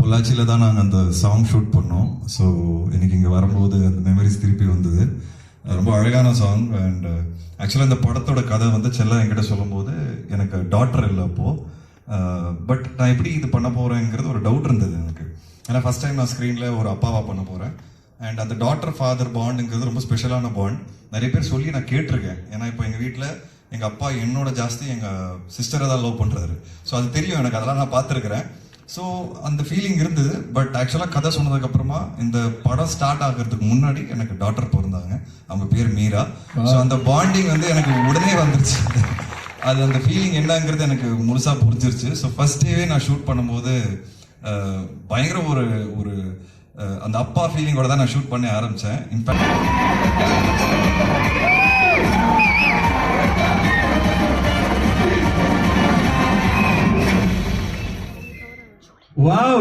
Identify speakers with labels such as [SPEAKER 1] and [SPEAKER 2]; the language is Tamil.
[SPEAKER 1] பொள்ளாச்சியில் தான் நாங்கள் அந்த சாங் ஷூட் பண்ணோம். ஸோ எனக்கு இங்கே வரும்போது அந்த மெமரிஸ் திருப்பி வந்தது. ரொம்ப அழகான சாங். அண்ட் ஆக்சுவலாக இந்த படத்தோட கதை வந்து செல்லம் என்கிட்ட சொல்லும்போது எனக்கு டாட்டர் இல்லை அப்போது. பட் நான் எப்படி இது பண்ண போகிறேங்கிறது ஒரு டவுட் இருந்தது எனக்கு. ஏன்னா ஃபஸ்ட் டைம் நான் ஸ்க்ரீனில் ஒரு அப்பாவாக பண்ண போகிறேன். அண்ட் அந்த டாட்டர் ஃபாதர் பாண்டுங்கிறது ரொம்ப ஸ்பெஷலான பாண்ட். நிறைய பேர் சொல்லி நான் கேட்டிருக்கேன். ஏன்னா இப்போ எங்கள் வீட்டில் எங்கள் அப்பா என்னோட ஜாஸ்தி எங்கள் சிஸ்டரை தான் லவ் பண்ணுறாரு. ஸோ அது தெரியும் எனக்கு, அதெல்லாம் நான் பார்த்துருக்குறேன். ஸோ அந்த ஃபீலிங் இருந்தது. பட் ஆக்சுவலாக கதை சொன்னதுக்கப்புறமா இந்த படம் ஸ்டார்ட் ஆகிறதுக்கு முன்னாடி எனக்கு டாட்டர் பிறந்தாங்க. அவங்க பேர் மீரா. ஸோ அந்த பாண்டிங் வந்து எனக்கு உடனே வந்துருச்சு. அது அந்த ஃபீலிங் என்னங்கிறது எனக்கு முழுசாக புரிஞ்சிருச்சு. ஸோ ஃபர்ஸ்ட் டேவே நான் ஷூட் பண்ணும்போது பயங்கர ஒரு ஒரு அந்த அப்பா ஃபீலிங்கோட தான் நான் ஷூட் பண்ண ஆரம்பித்தேன். In fact
[SPEAKER 2] Wow,